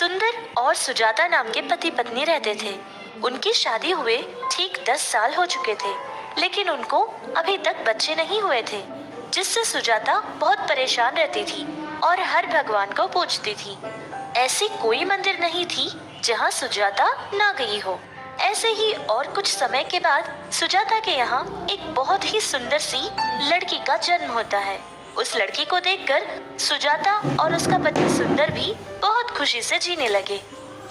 सुंदर और सुजाता नाम के पति पत्नी रहते थे। उनकी शादी हुए ठीक 10 साल हो चुके थे, लेकिन उनको अभी तक बच्चे नहीं हुए थे, जिससे सुजाता बहुत परेशान रहती थी और हर भगवान को पूजती थी। ऐसी कोई मंदिर नहीं थी जहाँ सुजाता ना गई हो। ऐसे ही और कुछ समय के बाद सुजाता के यहाँ एक बहुत ही सुंदर सी लड़की का जन्म होता है। उस लड़की को देखकर सुजाता और उसका पति सुंदर भी बहुत खुशी से जीने लगे।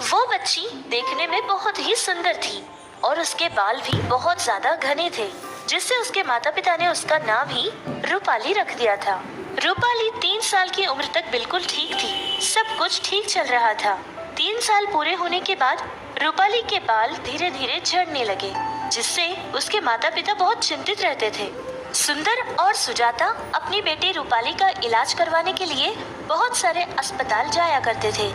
वो बच्ची देखने में बहुत ही सुंदर थी और उसके बाल भी बहुत ज्यादा घने थे, जिससे उसके माता पिता ने उसका नाम ही रूपाली रख दिया था। रूपाली 3 साल की उम्र तक बिल्कुल ठीक थी, सब कुछ ठीक चल रहा था। 3 साल पूरे होने के बाद रूपाली के बाल धीरे धीरे झड़ने लगे, जिससे उसके माता पिता बहुत चिंतित रहते थे। सुंदर और सुजाता अपनी बेटी रूपाली का इलाज करवाने के लिए बहुत सारे अस्पताल जाया करते थे,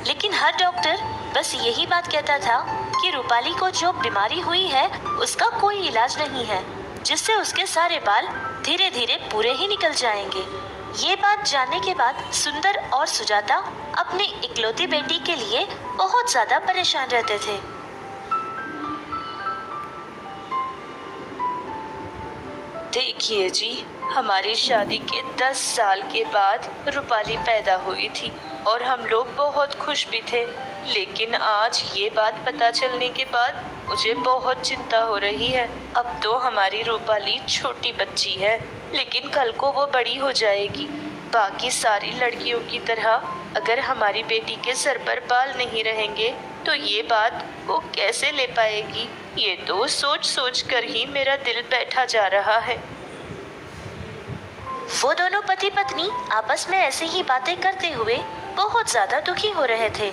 लेकिन हर डॉक्टर बस यही बात कहता था कि रूपाली को जो बीमारी हुई है उसका कोई इलाज नहीं है, जिससे उसके सारे बाल धीरे धीरे पूरे ही निकल जाएंगे। ये बात जानने के बाद सुंदर और सुजाता अपनी इकलौती बेटी के लिए बहुत ज्यादा परेशान रहते थे। देखिए जी, हमारी शादी के 10 साल के बाद रूपाली पैदा हुई थी और हम लोग बहुत खुश भी थे, लेकिन आज ये बात पता चलने के बाद मुझे बहुत चिंता हो रही है। अब तो हमारी रूपाली छोटी बच्ची है, लेकिन कल को वो बड़ी हो जाएगी। बाकी सारी लड़कियों की तरह अगर हमारी बेटी के सर पर बाल नहीं रहेंगे तो ये बात वो कैसे ले पाएगी? ये तो सोच सोच कर ही मेरा दिल बैठा जा रहा है। वो दोनों पति पत्नी आपस में ऐसे ही बातें करते हुए बहुत ज्यादा दुखी हो रहे थे।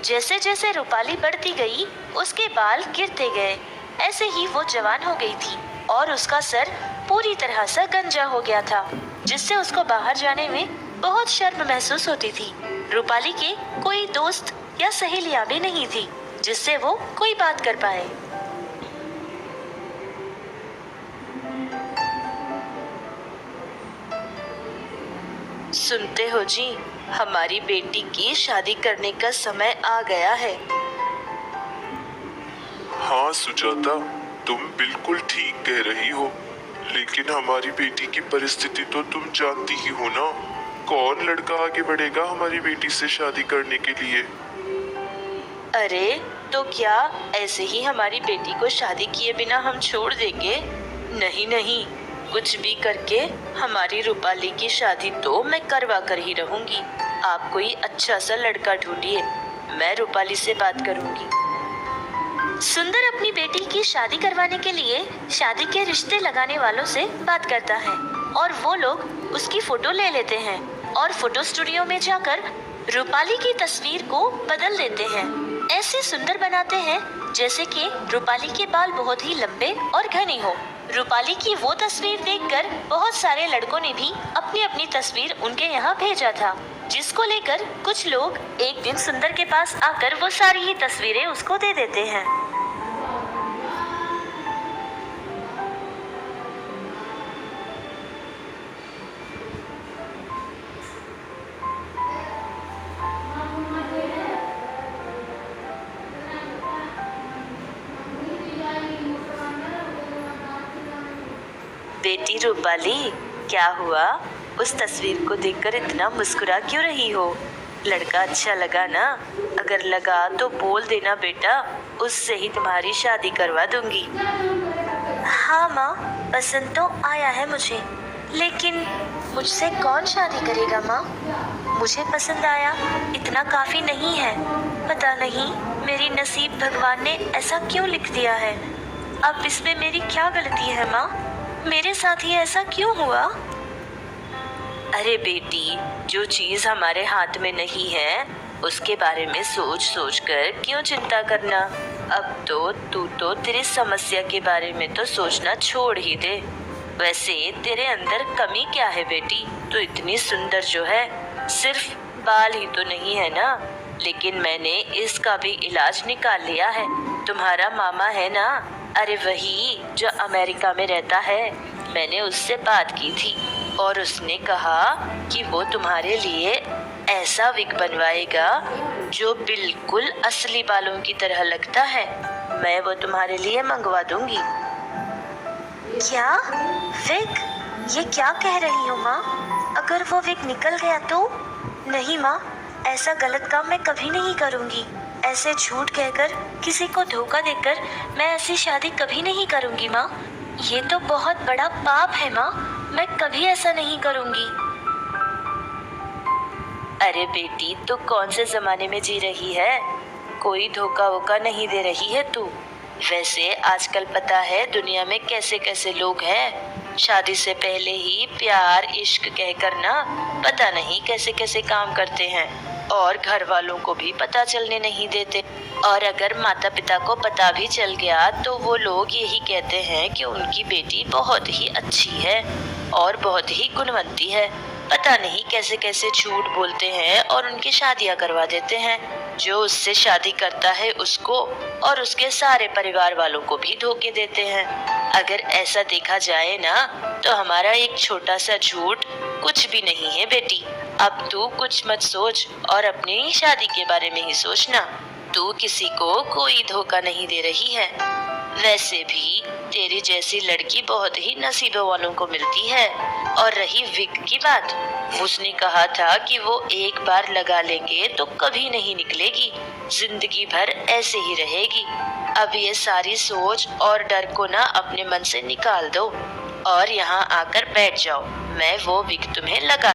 जैसे जैसे रूपाली बढ़ती गई उसके बाल गिरते गए। ऐसे ही वो जवान हो गई थी और उसका सर पूरी तरह से गंजा हो गया था, जिससे उसको बाहर जाने में बहुत शर्म महसूस होती थी। रूपाली के कोई दोस्त या सहेलियां भी नहीं थी जिससे वो कोई बात कर पाए। सुनते हो जी, हमारी बेटी की शादी करने का समय आ गया है। हाँ सुजाता, तुम बिल्कुल ठीक कह रही हो, लेकिन हमारी बेटी की परिस्थिति तो तुम जानती ही हो ना। कौन लड़का आगे बढ़ेगा हमारी बेटी से शादी करने के लिए? अरे तो क्या ऐसे ही हमारी बेटी को शादी किए बिना हम छोड़ देंगे? नहीं नहीं, कुछ भी करके हमारी रूपाली की शादी तो मैं करवा कर ही रहूंगी। आप कोई अच्छा सा लड़का ढूंढिए, मैं रूपाली से बात करूंगी। सुंदर अपनी बेटी की शादी करवाने के लिए शादी के रिश्ते लगाने वालों से बात करता है और वो लोग उसकी फोटो ले लेते हैं और फोटो स्टूडियो में जाकर रूपाली की तस्वीर को बदल देते हैं। ऐसे सुंदर बनाते हैं जैसे कि रूपाली के बाल बहुत ही लंबे और घने हो। रूपाली की वो तस्वीर देखकर बहुत सारे लड़कों ने भी अपनी अपनी तस्वीर उनके यहाँ भेजा था, जिसको लेकर कुछ लोग एक दिन सुंदर के पास आकर वो सारी ही तस्वीरें उसको दे देते हैं। बेटी रूपाली, क्या हुआ? उस तस्वीर को देखकर इतना मुस्कुरा क्यों रही हो? लड़का अच्छा लगा ना? अगर लगा तो बोल देना बेटा, उससे ही तुम्हारी शादी करवा दूंगी। हाँ माँ, पसंद तो आया है मुझे, लेकिन मुझसे कौन शादी करेगा माँ? मुझे पसंद आया इतना काफी नहीं है। पता नहीं मेरी नसीब भगवान ने ऐसा क्यों लिख दिया है। अब इसमें मेरी क्या गलती है माँ? मेरे साथ ही ऐसा क्यों हुआ? अरे बेटी, जो चीज हमारे हाथ में नहीं है उसके बारे में सोच सोच कर क्यों चिंता करना। अब तो तू तो तेरी समस्या के बारे में तो सोचना छोड़ ही दे। वैसे तेरे अंदर कमी क्या है बेटी? तू इतनी सुंदर जो है, सिर्फ बाल ही तो नहीं है ना? लेकिन मैंने इसका भी इलाज निकाल लिया है। तुम्हारा मामा है ना, अरे वही जो अमेरिका में रहता है, मैंने उससे बात की थी और उसने कहा कि वो तुम्हारे लिए ऐसा विग बनवाएगा जो बिल्कुल असली बालों की तरह लगता है। मैं वो तुम्हारे लिए मंगवा दूंगी। क्या विग? ये क्या कह रही हो माँ? अगर वो विग निकल गया तो? नहीं माँ, ऐसा गलत काम मैं कभी नहीं करूंगी। ऐसे झूठ कहकर किसी को धोखा देकर मैं ऐसी शादी कभी नहीं करूंगी माँ। ये तो बहुत बड़ा पाप है माँ, मैं कभी ऐसा नहीं करूंगी। अरे बेटी, तू कौन से जमाने में जी रही है? कोई धोखा वोखा नहीं दे रही है तू। वैसे आजकल पता है दुनिया में कैसे कैसे लोग हैं। शादी से पहले ही प्यार इश्क कहकर ना पता नहीं कैसे कैसे काम करते हैं और घर वालों को भी पता चलने नहीं देते। और अगर माता पिता को पता भी चल गया तो वो लोग यही कहते हैं कि उनकी बेटी बहुत ही अच्छी है और बहुत ही गुणवंती है। पता नहीं कैसे कैसे झूठ बोलते हैं और उनकी शादियां करवा देते हैं। जो उससे शादी करता है उसको और उसके सारे परिवार वालों को भी धोखे देते हैं। अगर ऐसा देखा जाए ना तो हमारा एक छोटा सा झूठ कुछ भी नहीं है बेटी। अब तू कुछ मत सोच और अपनी शादी के बारे में ही सोचना। तू किसी को कोई धोखा नहीं दे रही है। वैसे भी तेरी जैसी लड़की बहुत ही नसीबों वालों को मिलती है। और रही विग की बात, उसने कहा था कि वो एक बार लगा लेंगे तो कभी नहीं निकलेगी, जिंदगी भर ऐसे ही रहेगी। अब ये सारी सोच और डर को ना अपने मन से निकाल दो और यहाँ आकर बैठ जाओ। मैं वो विग तुम्हें लगा